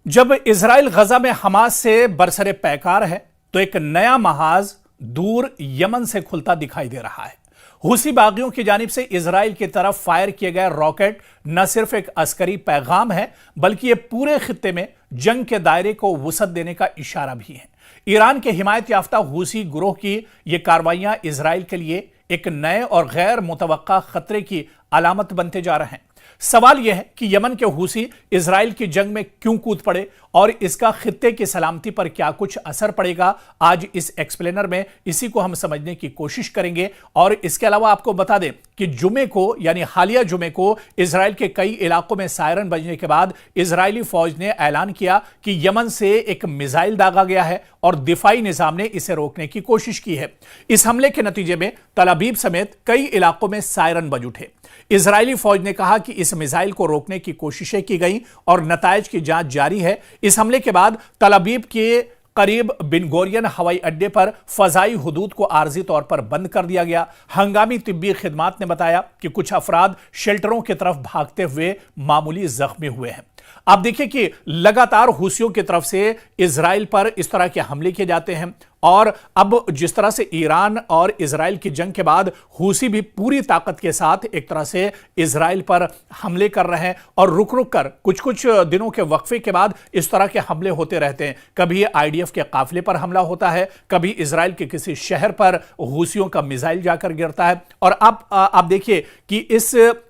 जब इजराइल गजा में हमास से बरसरे पैकार है तो एक नया महाज दूर यमन से खुलता दिखाई दे रहा है। हुसी बागियों की जानिब से इजराइल की तरफ फायर किए गए रॉकेट न सिर्फ एक अस्करी पैगाम है बल्कि ये पूरे खित्ते में जंग के दायरे को वुसअत देने का इशारा भी है। ईरान के हिमायत याफ्ता हुसी गुरोह की ये कार्रवाइयां इजराइल के लिए एक नए और गैर मुतवक्का खतरे की अलामत बनते जा रहे हैं। सवाल यह है कि यमन के हुसी इजराइल की जंग में क्यों कूद पड़े और इसका खित्ते की सलामती पर क्या कुछ असर पड़ेगा। आज इस एक्सप्लेनर में इसी को हम समझने की कोशिश करेंगे। और इसके अलावा आपको बता दें कि जुमे को यानी हालिया जुमे को इजराइल के कई इलाकों में सायरन बजने के बाद इजरायली फौज ने ऐलान किया कि यमन से एक मिसाइल दागा गया है और दिफाई निजाम ने इसे रोकने की कोशिश की है। इस हमले के नतीजे में तल अवीव समेत कई इलाकों में सायरन बज उठे। इजरायली फौज ने कहा कि इस मिसाइल को रोकने की कोशिशें की गई और नतायज की जांच जारी है। इस हमले के बाद तल अवीव के करीब बिन गोरियन हवाई अड्डे पर फजाई हुदूद को आर्जी तौर पर बंद कर दिया गया। हंगामी तिब्बी खिदमात ने बताया कि कुछ अफराद शेल्टरों की तरफ भागते हुए मामूली जख्मी हुए हैं। आप देखिए कि लगातार हुसियों की तरफ से इजराइल पर इस तरह के हमले किए जाते हैं और अब जिस तरह से ईरान और इजराइल की जंग के बाद हुसी भी पूरी ताकत के साथ एक तरह से इजराइल पर हमले कर रहे हैं और रुक रुक कर कुछ कुछ दिनों के वक्फे के बाद इस तरह के हमले होते रहते हैं। कभी आईडीएफ के काफिले पर हमला होता है, कभी इजराइल के किसी शहर पर हुसियों का मिसाइल जाकर गिरता है। और अब आप देखिए कि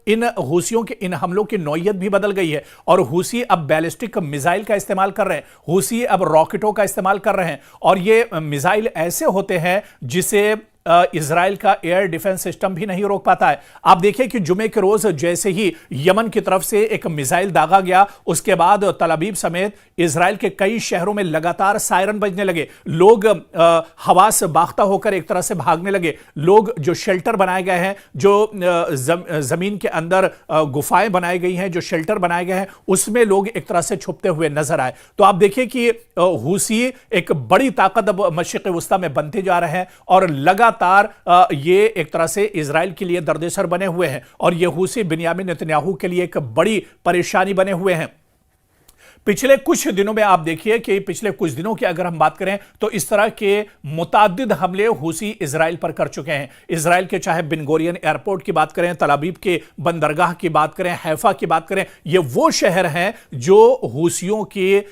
इन हुसियों के इन हमलों की नौयत भी बदल गई है और हुसी अब बैलिस्टिक मिसाइल का इस्तेमाल कर रहे हैं, हुसी अब रॉकेटों का इस्तेमाल कर रहे हैं और ये मिसाइल ऐसे होते हैं जिसे इजराइल का एयर डिफेंस सिस्टम भी नहीं रोक पाता है। आप देखिए कि जुमे के रोज जैसे ही यमन की तरफ से एक मिसाइल दागा गया उसके बाद तल अवीव समेत इजराइल के कई शहरों में लगातार सायरन बजने लगे। लोग हवा से बाख्ता होकर एक तरह से भागने लगे। लोग जो शेल्टर बनाए गए हैं, जो जमीन के अंदर गुफाएं बनाई गई हैं, जो शेल्टर बनाए गए हैं, उसमें लोग एक तरह से छुपते हुए नजर आए। तो आप देखिए कि हुसी एक बड़ी ताकत अब मशरिक़ वुस्ता में बनते जा रहे हैं और लगातार ये एक तरह से इजराइल के लिए दर्देसर बने हुए हैं और ये हुसी बिन्यामिन नेतन्याहू के लिए एक बड़ी परेशानी बने हुए हैं। पिछले कुछ दिनों में आप देखिए कि पिछले कुछ दिनों की अगर हम बात करें तो इस तरह के मुताद्दिद हमले हुसी इजराइल पर कर चुके हैं। इजराइल के चाहे बिन गोरियन एयरपोर्ट की बात करें, तल अवीव के बंदरगाह की बात करें, हैफा की बात करें, ये वो शहर हैं जो हुसियों के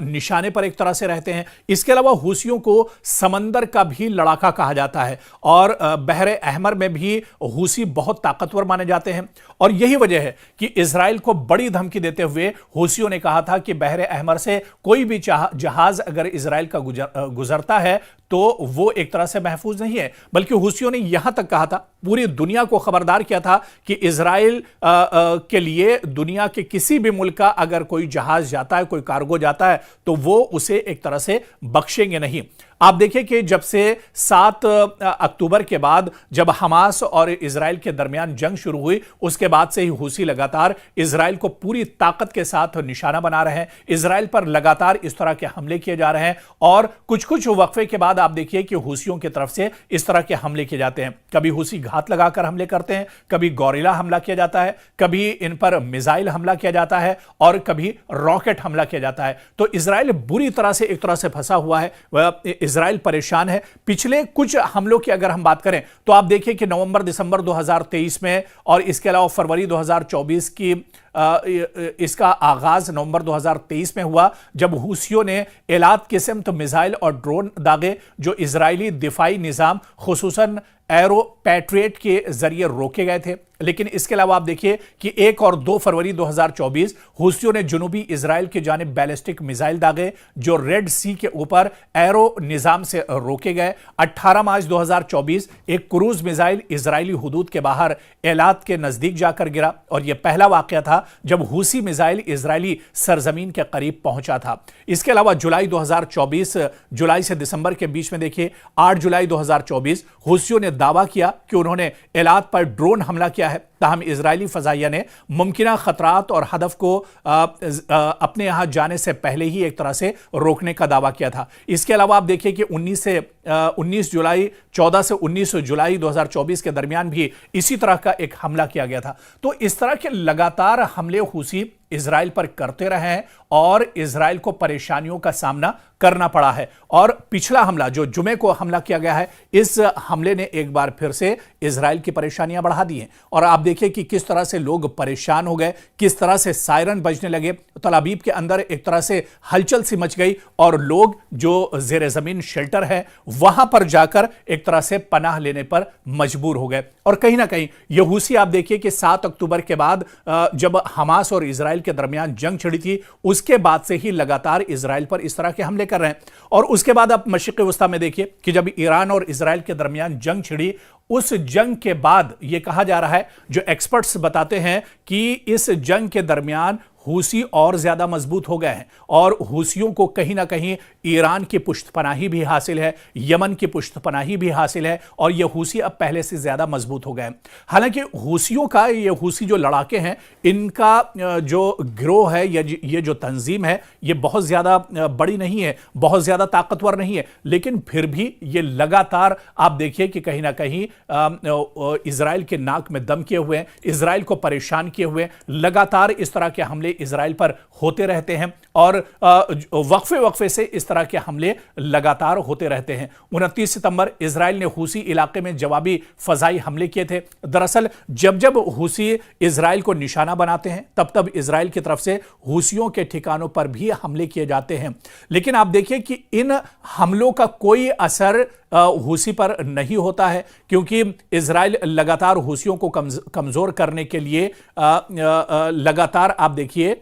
निशाने पर एक तरह से रहते हैं। इसके अलावा हुसियों को समंदर का भी लड़ाका कहा जाता है और बहरे अहमर में भी हुसी बहुत ताकतवर माने जाते हैं। और यही वजह है कि इजराइल को बड़ी धमकी देते हुए हुसियों ने कहा था कि बहरे अहमर से कोई भी जहाज अगर इजराइल का गुजरता है तो वो एक तरह से महफूज नहीं है। बल्कि हुसियों ने यहां तक कहा था, पूरी दुनिया को खबरदार किया था कि इजराइल के लिए दुनिया के किसी भी मुल्क का अगर कोई जहाज जाता है, कोई कार्गो जाता है तो वो उसे एक तरह से बख्शेंगे नहीं। आप देखिए कि जब से 7 अक्टूबर के बाद जब हमास और इजराइल के दरमियान जंग शुरू हुई उसके बाद से ही हुसी लगातार इजराइल को पूरी ताकत के साथ निशाना बना रहे हैं। इजराइल पर लगातार इस तरह के हमले किए जा रहे हैं और कुछ कुछ वक्फे के बाद आप देखिए कि हुसियों की तरफ से इस तरह के हमले किए जाते हैं। कभी हुसी घात लगाकर हमले करते हैं, कभी गोरिल्ला हमला किया जाता है, कभी इन पर मिसाइल हमला किया जाता है और कभी रॉकेट हमला किया जाता है। तो इजराइल बुरी तरह से एक तरह से फंसा हुआ है, इजराइल परेशान है। पिछले कुछ हमलों की अगर हम बात करें तो आप देखिए कि नवंबर दिसंबर 2023 में और इसके अलावा फरवरी 2024 की इसका आगाज नवंबर 2023 में हुआ जब हुसियों ने एलात किस्म तो मिसाइल और ड्रोन दागे जो इजरायली दिफाई निजाम खुसूसन एरो पैट्रियट के जरिए रोके गए थे। लेकिन इसके अलावा आप देखिए कि 1 और 2 फरवरी 2024 हुसियों ने जुनूबी इजराइल की जानिब बैलिस्टिक मिसाइल दागे जो रेड सी के ऊपर एरो निजाम से रोके गए। 18 मार्च 2024 एक क्रूज मिसाइल इजरायली हुदूद के बाहर एलात के नजदीक जाकर गिरा और यह पहला वाकया था जब हुसी मिसाइल इजरायली सरजमीन के करीब पहुंचा था। इसके अलावा जुलाई 2024 जुलाई से दिसंबर के बीच में देखिए 8 जुलाई 2024 हुसियों ने दावा किया कि उन्होंने एलात पर ड्रोन हमला किया है। ताहम इजरायली फजाइया ने मुमकिन खतरात और हदफ को अपने यहां जाने से पहले ही एक तरह से रोकने का दावा किया था। इसके अलावा आप देखिए कि 14 से 19 जुलाई 2024 के दरमियान भी इसी तरह का एक हमला किया गया था। तो इस तरह के लगातार हमले हूसी इजराइल पर करते रहे हैं और इजराइल को परेशानियों का सामना करना पड़ा है। और पिछला हमला जो जुमे को हमला किया गया है, इस हमले ने एक बार फिर से इजराइल की परेशानियां बढ़ा दी हैं। और आप देखिए कि किस तरह से लोग परेशान हो गए, किस तरह से सायरन बजने लगे, तल अवीव के अंदर एक तरह से हलचल सी मच गई और लोग जो जेर जमीन शेल्टर है वहां पर जाकर एक तरह से पनाह लेने पर मजबूर हो गए। और कहीं ना कहीं यह हूसी आप देखिए कि 7 अक्टूबर के बाद जब हमास और इजराइल के दरमियान जंग छिड़ी थी, उसके बाद से ही लगातार इजराइल पर इस तरह के हमले कर रहे हैं। और उसके बाद आप मशरिक़ वस्ता में देखिए कि जब ईरान और इजराइल के दरमियान जंग छिड़ी, उस जंग के बाद यह कहा जा रहा है, जो एक्सपर्ट्स बताते हैं कि इस जंग के दरमियान हूसी और ज्यादा मजबूत हो गए हैं और हूसियों को कहीं ना कहीं ईरान की पुष्टपनाही भी हासिल है, यमन की पुष्टपनाही भी हासिल है और ये हूसी अब पहले से ज्यादा मजबूत हो गए हैं। हालांकि हूसियों का, ये हूसी जो लड़ाके हैं, इनका जो गिरोह है, ये जो तंजीम है, ये बहुत ज्यादा बड़ी नहीं है, बहुत ज्यादा ताकतवर नहीं है, लेकिन फिर भी ये लगातार आप देखिए कि कहीं ना कहीं इजराइल के नाक में दम किए हुए हैं, इजराइल को परेशान किए हुए, लगातार इस तरह के हमले इजराइल पर होते रहते हैं और वक्फे से इस तरह के हमले लगातार होते रहते हैं। 29 सितंबर इजराइल ने हूसी इलाके में जवाबी फजाई हमले किए थे। दरअसल जब हूसी इजराइल को निशाना बनाते हैं, तब इजराइल की तरफ से हूसियों के ठिकानों पर भी हमले किए जाते हैं। लेकिन आप देखिए कि इन हमलों का कोई असर हूसी पर नहीं होता है, क्योंकि इजराइल लगातार हूसियों को कमजोर करने के लिए लगातार आप देखिए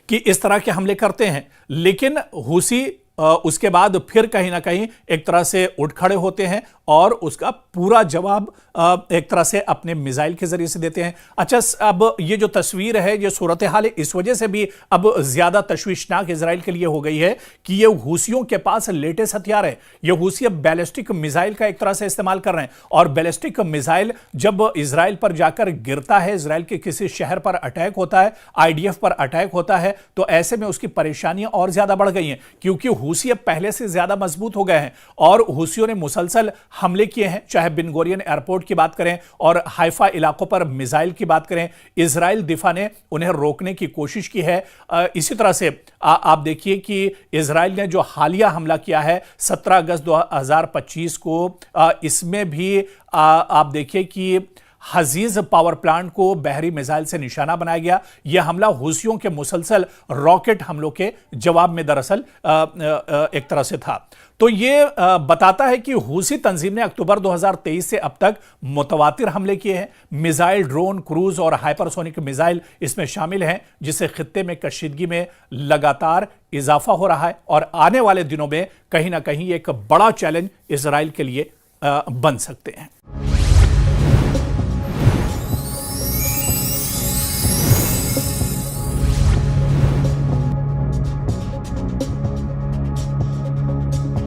कि इस तरह के हमले करते हैं। लेकिन हूसी उसके बाद फिर कहीं ना कहीं एक तरह से उठ खड़े होते हैं और उसका पूरा जवाब एक तरह से अपने मिसाइल के जरिए से देते हैं। अच्छा, अब ये जो तस्वीर है, ये सूरत हाल इस वजह से भी अब ज्यादा तशवीशनाक इजराइल के लिए हो गई है कि ये हूसियों के पास लेटेस्ट हथियार है। ये हूसी अब बैलिस्टिक मिसाइल का एक तरह से इस्तेमाल कर रहे हैं और बैलिस्टिक मिसाइल जब इजराइल पर जाकर गिरता है, इजराइल के किसी शहर पर अटैक होता है, IDF पर अटैक होता है, तो ऐसे में उसकी परेशानियां और ज्यादा बढ़ गई हैं, क्योंकि हूसी अब पहले से ज्यादा मजबूत हो गए हैं और हूसियों ने मुसलसल हमले किए हैं। चाहे बिन गुरियन एयरपोर्ट की बात करें और हाइफा इलाकों पर मिसाइल की बात करें, इजराइल दिफा ने उन्हें रोकने की कोशिश की है। इसी तरह से आप देखिए कि इजराइल ने जो हालिया हमला किया है 17 अगस्त 2025 को, इसमें भी आप देखिए कि हजीज पावर प्लांट को बहरी मिसाइल से निशाना बनाया गया। यह हमला हूसियों के मुसलसल रॉकेट हमलों के जवाब में दरअसल एक तरह से था। तो यह बताता है कि हूसी तंजीम ने अक्टूबर 2023 से अब तक मुतवातिर हमले किए हैं। मिसाइल, ड्रोन, क्रूज और हाइपरसोनिक मिसाइल इसमें शामिल हैं, जिससे खित्ते में कशीदगी में लगातार इजाफा हो रहा है और आने वाले दिनों में कहीं ना कहीं एक बड़ा चैलेंज इजराइल के लिए बन सकते हैं।